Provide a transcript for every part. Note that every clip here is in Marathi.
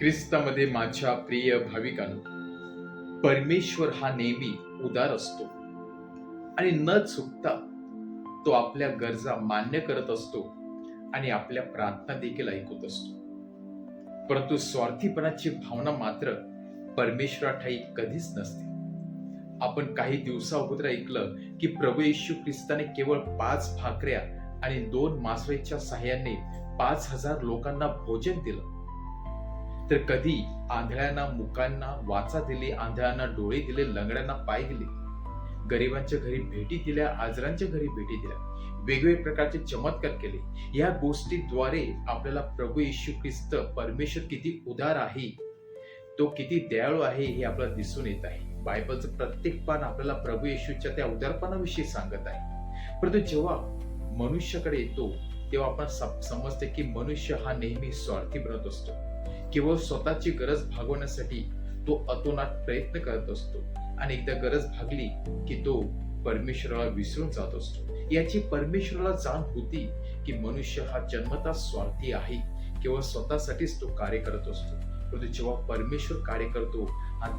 ख्रिस्तामध्ये माझ्या प्रिय भाविकांनो, परमेश्वर हा नेहमी उदार असतो आणि न चुकता तो आपल्या गरजा मान्य करत असतो आणि आपल्या प्रार्थना देखील ऐकत असतो. परंतु स्वार्थीपणाची भावना मात्र परमेश्वराठायी कधीच नसते. आपण काही दिवसा अगोदर ऐकलं की प्रभू येशू ख्रिस्ताने केवळ 5 भाकऱ्या आणि 2 मासळीच्या साह्याने 5,000 लोकांना भोजन दिलं. तर कधी आंधळ्यांना मुकांना वाचा दिली, आंधळ्यांना डोळे दिले, लंगड्यांना पाय दिले, गरिबांच्या घरी भेटी दिल्या, आजारांच्या घरी भेटी दिल्या, वेगवेगळ्या प्रकारचे चमत्कार केले. या गोष्टीद्वारे आपल्याला प्रभू येशू ख्रिस्त परमेश्वर किती उदार आहे, तो किती दयाळू आहे हे आपल्याला दिसून येत आहे. बायबलचं प्रत्येक पान आपल्याला प्रभू येशूच्या त्या उदारपणाविषयी सांगत आहे. परंतु जेव्हा मनुष्याकडे येतो तेव्हा आपण समजते की मनुष्य हा नेहमी स्वार्थी बनत असतो. केवळ स्वतःची गरज भागवण्यासाठी तो अतोनात प्रयत्न करत असतो आणि एकदा गरज भागली की तो परमेश्वराला विसरून जात असतो. याची परमेश्वराला जाण होती की मनुष्य हा जन्मतः स्वार्थी आहे, केवळ स्वतःसाठीच तो कार्य करत असतो. परंतु जेव्हा परमेश्वर कार्य करतो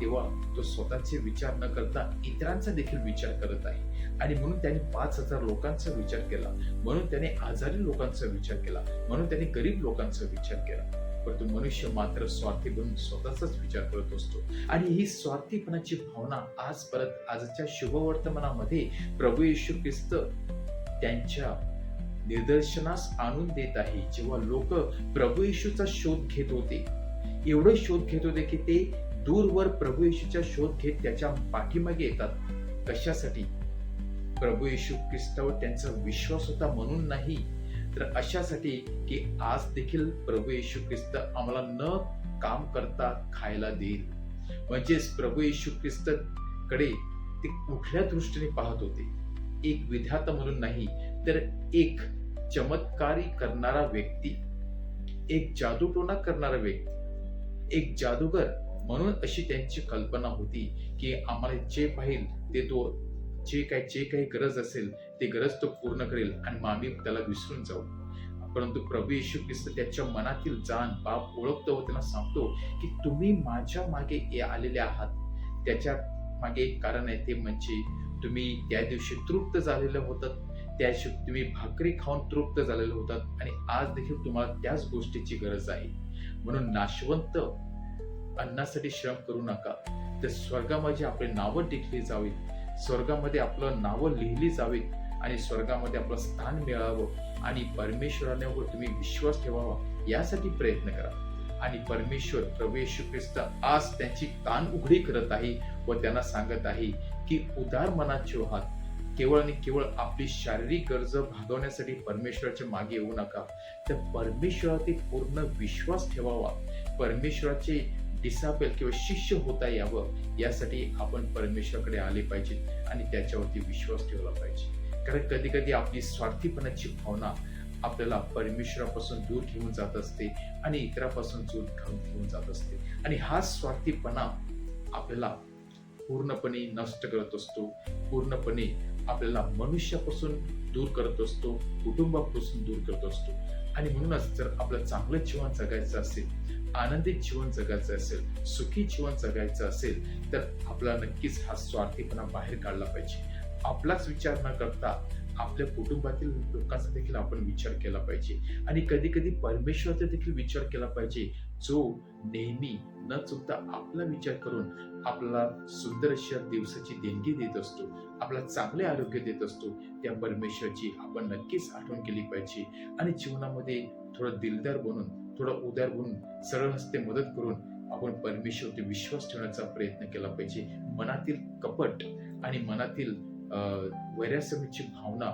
तेव्हा तो स्वतःचे विचार न करता इतरांचा देखील विचार करत आहे. आणि म्हणून त्याने 5,000 लोकांचा विचार केला, म्हणून त्याने आजारी लोकांचा विचार केला, म्हणून त्याने गरीब लोकांचा विचार केला. परंतु मनुष्य मात्र स्वार्थी बनून स्वतःचाच विचार करत असतो. आणि ही स्वार्थीपणाची भावना आज परत आजच्या शुभवर्तमानामध्ये प्रभू येशू ख्रिस्त त्यांच्या निदर्शनास आणून देत आहे. जेव्हा लोक प्रभू येशूचा शोध घेत होते, एवढं शोध घेत होते की ते दूरवर प्रभू येशूचा शोध घेत त्याच्या पाठीमागे येतात. कशासाठी? प्रभू येशू ख्रिस्तावर त्यांचा विश्वास होता म्हणून नाही, तर अशासाठी की आज देखील प्रभू येशू ख्रिस्त आम्हाला न काम करता खायला देईल. म्हणजेच प्रभू येशू ख्रिस्त कडे ते कुठल्या दृष्टीने पाहत होते? एक विधाता म्हणून नाही, तर एक चमत्कारी करणारा व्यक्ती, एक जादूटोणा करणारा व्यक्ती, एक जादूगर म्हणून अशी त्यांची कल्पना होती की आम्हाला जे पाहिजे ते तो जे काही गरज असेल ते गरज तो पूर्ण करेल आणि मग आम्ही त्याला विसरून जाऊ. परंतु प्रभू येशू ख्रिस्त त्याच्या मनातील जाण बाप ओळखतो व त्यांना सांगतो की तुम्ही माझ्या मागे आलेले आहात. त्याच्या मागे एक कारण आहे, ते म्हणजे तुम्ही त्या दिवशी तृप्त झालेले होतात, त्या दिवशी तुम्ही भाकरी खाऊन तृप्त झालेले होतात आणि आज देखील तुम्हाला त्याच गोष्टीची गरज आहे. म्हणून नाशवंत अन्नासाठी श्रम करू नका, तर स्वर्गामध्ये आपले नावं टिकली जावीत, स्वर्गामध्ये आपलं नावं लिहिली जावीत आणि स्वर्गामध्ये आपलं स्थान मिळावं आणि परमेश्वरावर तुम्ही विश्वास ठेवावा यासाठी प्रयत्न करा. आणि परमेश्वर प्रभू येशू ख्रिस्त आज त्यांची कान उघडी करत आहे व त्यांना सांगत आहे की उदार मनाचे आहात. केवळ आणि केवळ आपली शारीरिक गरज भागवण्यासाठी परमेश्वराच्या मागे येऊ नका, तर परमेश्वरावरती पूर्ण विश्वास ठेवावा. परमेश्वराचे डिसापेल किंवा शिष्य होता यावं यासाठी आपण परमेश्वराकडे आले पाहिजे आणि त्याच्यावरती विश्वास ठेवला पाहिजे. कारण कधी कधी आपली स्वार्थीपणाची भावना आपल्याला परमेश्वरापासून दूर घेऊन जात असते आणि इतरांपासून दूर घेऊन जात असते. आणि हा स्वार्थीपणा आपल्याला पूर्णपणे नष्ट करत असतो, पूर्णपणे आपल्याला मनुष्यापासून दूर करत असतो, कुटुंबापासून दूर करत असतो. आणि म्हणूनच जर आपलं चांगलं जीवन जगायचं असेल, आनंदित जीवन जगायचं असेल, सुखी जीवन जगायचं असेल, तर आपल्याला नक्कीच हा स्वार्थीपणा बाहेर काढला पाहिजे. आपलाच विचार न करता आपल्या कुटुंबातील लोकांचा देखील आपण विचार केला पाहिजे आणि कधी कधी परमेश्वराचा देखील विचार केला पाहिजे, जो नेहमी न चुकता आपला विचार करून आपल्याला सुंदर अशा दिवसाची देणगी देत असतो, आपल्याला चांगले आरोग्य देत असतो. त्या परमेश्वराची आपण नक्कीच आठवण केली पाहिजे आणि जीवनामध्ये थोडं दिलदार बनून, थोडं उदार बनून, सरळ हस्ते मदत करून आपण परमेश्वरवरती विश्वास ठेवण्याचा प्रयत्न केला पाहिजे. मनातील कपट आणि मनातील वैराग्याची भावना,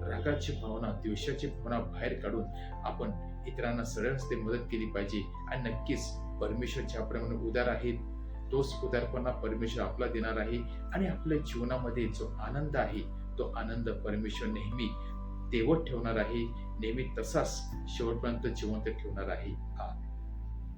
रागाची भावना, द्वेषाची भावना बाहेर काढून आपण इतरांना सरळ हस्ते मदत केली पाहिजे. आणि नक्कीच परमेश्वर ज्याप्रमाणे उदार आहे तोच उदारपणा परमेश्वर आपला देणार आहे आणि आपल्या जीवनामध्ये जो आनंद आहे तो आनंद परमेश्वर नेहमी तेवत ठेवणार आहे, नेहमी तसाच शेवटपर्यंत जिवंत ठेवणार आहे.